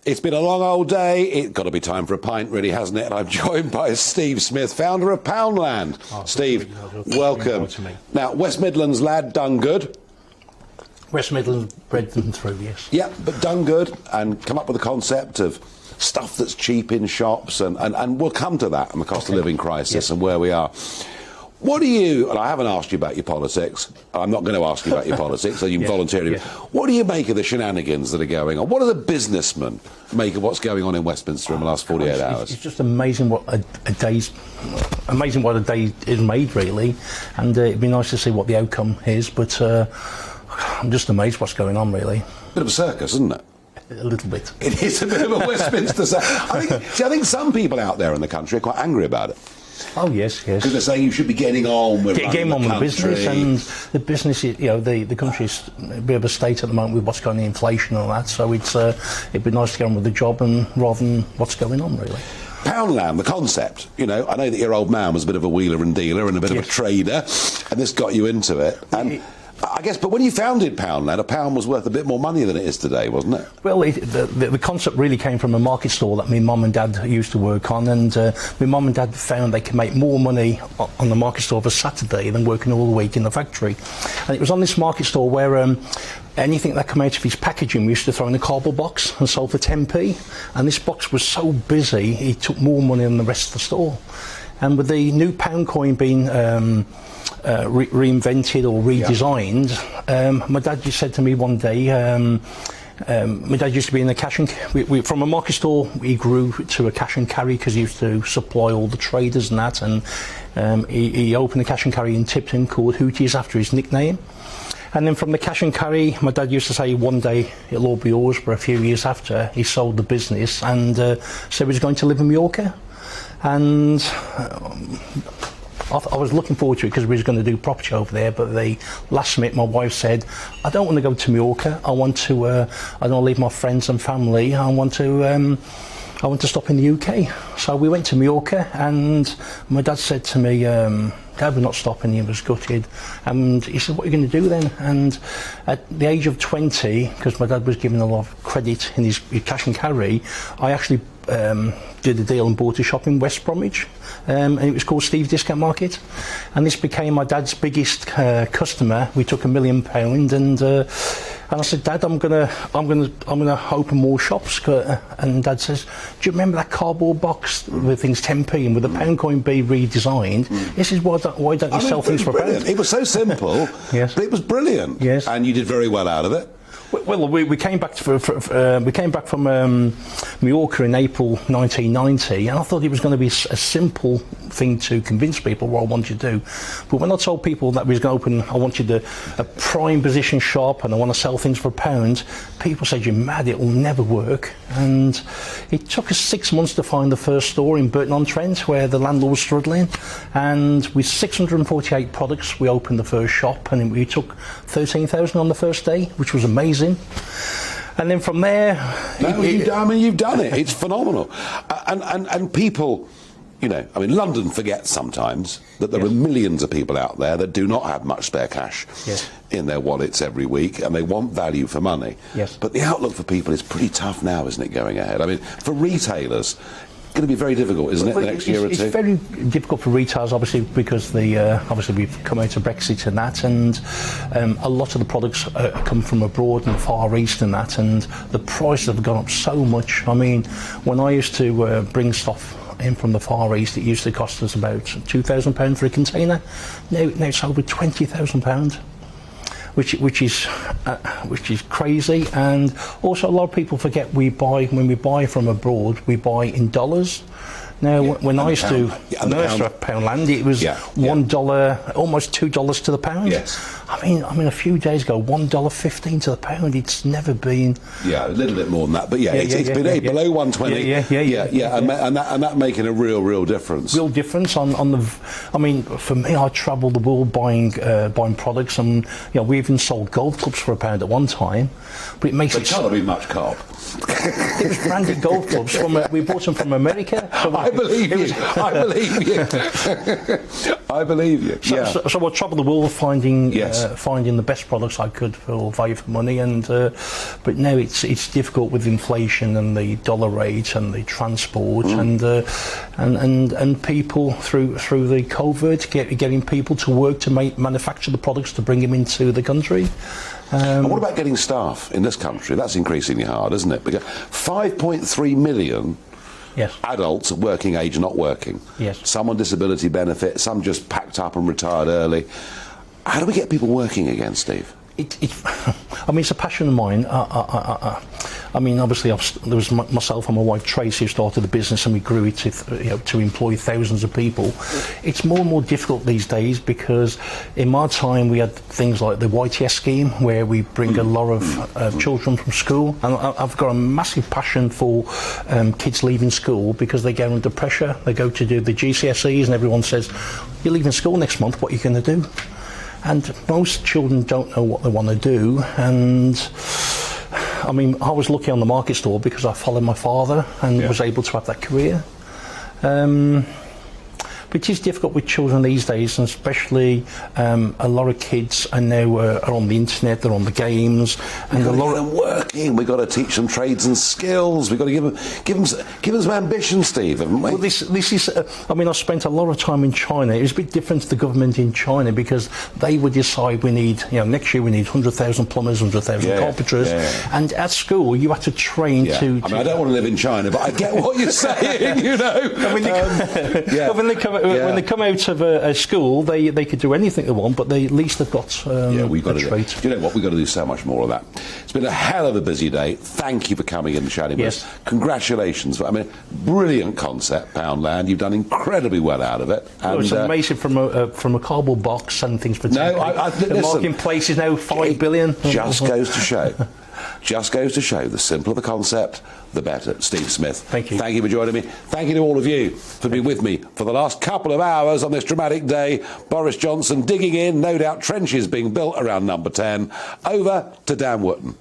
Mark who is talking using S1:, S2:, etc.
S1: It's been a long old day. It's got to be time for a pint, really, hasn't it? And I'm joined by Steve Smith, founder of Poundland. Steve, welcome. Now, West Midlands lad, done good.
S2: West Midlands bred them through, yes.
S1: Yeah, but done good and come up with a concept of stuff that's cheap in shops, and we'll come to that and the cost of living crisis and where we are. What do you, and I haven't asked you about your politics, I'm not going to ask you about your politics, so you can voluntarily, what do you make of the shenanigans that are going on? What do the businessmen make of what's going on in Westminster in the last 48 hours?
S2: It's just amazing what a day is made, really, and it'd be nice to see what the outcome is, but I'm just amazed what's going on, really.
S1: Bit of a circus, isn't it?
S2: A little bit.
S1: It is a bit of a Westminster circus. I think some people out there in the country are quite angry about it.
S2: Oh yes.
S1: Because they're saying you should be getting on with
S2: the business, and the business. The country's a bit of a state at the moment with what's going on, inflation and all that. So it'd be nice to get on with the job and rather than what's going on, really.
S1: Poundland, the concept. I know that your old man was a bit of a wheeler and dealer and a bit of a trader, and this got you into it. And I guess, but when you founded Poundland, a pound was worth a bit more money than it is today, wasn't it?
S2: Well, the concept really came from a market stall that my mum and dad used to work on, and my mum and dad found they could make more money on the market stall for Saturday than working all the week in the factory. And it was on this market stall where anything that came out of his packaging we used to throw in a cardboard box and sold for 10p. And this box was so busy, he took more money than the rest of the store. And with the new pound coin being reinvented or redesigned, my dad just said to me one day, my dad used to be in the cash and from a market store he grew to a cash and carry because he used to supply all the traders and that, and he opened a cash and carry in Tipton called Hooties after his nickname. And then from the cash and carry, my dad used to say one day it'll all be yours, but a few years after he sold the business and said he was going to live in Mallorca. And I was looking forward to it because we was going to do property over there, but the last minute my wife said, I don't want to go to Mallorca, I don't leave my friends and family, I want to stop in the UK. So we went to Mallorca and my dad said to me, Dad, we're not stopping, he was gutted. And he said, what are you going to do then? And at the age of 20, because my dad was given a lot of credit in his cash and carry, I actually did a deal and bought a shop in West Bromwich, and it was called Steve's Discount Market, and this became my dad's biggest customer. We took £1 million, and I said, Dad, I'm gonna open more shops. And Dad says, do you remember that cardboard box with things 10p and with the pound coin be redesigned? This is why don't you sell things for a pound?
S1: It was so simple, but it was brilliant.
S2: Yes,
S1: and you did very well out of it.
S2: Well, we came back from Mallorca in April 1990, and I thought it was going to be a simple thing to convince people what I wanted to do. But when I told people that we was going to open, I wanted a prime position shop and I want to sell things for a pound, people said, you're mad, it will never work. And it took us 6 months to find the first store in Burton-on-Trent where the landlord was struggling. And with 648 products, we opened the first shop, and we took 13,000 on the first day, which was amazing. And then from there,
S1: you've done it. It's phenomenal. And people, London forgets sometimes that there are millions of people out there that do not have much spare cash in their wallets every week, and they want value for money.
S2: Yes.
S1: But the outlook for people is pretty tough now, isn't it, going ahead? I mean, for retailers, it's going to be very difficult, isn't it, the next year or two?
S2: It's very difficult for retailers, obviously, because obviously we've come out of Brexit and that, and a lot of the products come from abroad and the Far East and that, and the prices have gone up so much. I mean, when I used to bring stuff in from the Far East, it used to cost us about £2,000 for a container. Now it's over £20,000. Which is crazy. And also a lot of people forget when we buy from abroad, we buy in dollars. Now, when I used to have Poundland, it was $1, almost $2 to the pound.
S1: Yes.
S2: I mean, a few days ago, $1.15 to the pound. It's never been.
S1: Yeah, a little bit more than that, but it's been below 120. And that making a real difference.
S2: Real difference on the. I mean, for me, I travel the world buying products, and we even sold golf clubs for £1 at one time. But it makes it.
S1: Can't be much carb.
S2: It was branded golf clubs we bought them from America.
S1: I believe you. I believe you. I believe you.
S2: So I travel the world finding finding the best products I could for value for money, and but now it's difficult with inflation and the dollar rate and the transport and people through the COVID getting people to work to manufacture the products to bring them into the country.
S1: And what about getting staff in this country? That's increasingly hard, isn't it? Because 5.3 million adults of working age not working.
S2: Yes.
S1: Some on disability benefit, some just packed up and retired early. How do we get people working again, Steve?
S2: I mean, it's a passion of mine. I mean, obviously, there was myself and my wife Tracy who started the business, and we grew it to employ thousands of people. It's more and more difficult these days because in my time we had things like the YTS scheme where we bring a lot of children from school, and I've got a massive passion for kids leaving school because they get under pressure. They go to do the GCSEs and everyone says, "You're leaving school next month, what are you going to do?" And most children don't know what they want to do, and I mean, I was lucky on the market stall because I followed my father and was able to have that career. But it is difficult with children these days, and especially a lot of kids I know are on the internet, they're on the games, and a lot of them
S1: working. We've got to teach them trades and skills. We've got to give them some ambition, Steve, haven't we?
S2: Well, this is. I mean, I spent a lot of time in China. It was a bit different to the government in China because they would decide we need, next year we need 100,000 plumbers, 100,000 carpenters, and at school you had to train to.
S1: I mean, I don't want to live in China, but I get what you're saying.
S2: When they come out of a school, they could do anything they want, but at least they've got
S1: we've got
S2: a
S1: to
S2: trade.
S1: You know what? We've got to do so much more of that. It's been a hell of a busy day. Thank you for coming in and chatting with us. Congratulations. I mean, brilliant concept, Poundland. You've done incredibly well out of it. And,
S2: it's amazing from a cardboard box and things for the marketplace is now 5 billion.
S1: Just goes to show. Just goes to show, the simpler the concept, the better. Steve Smith.
S2: Thank you.
S1: Thank you for joining me. Thank you to all of you for being with me for the last couple of hours on this dramatic day. Boris Johnson digging in, no doubt trenches being built around number 10. Over to Dan Wootton.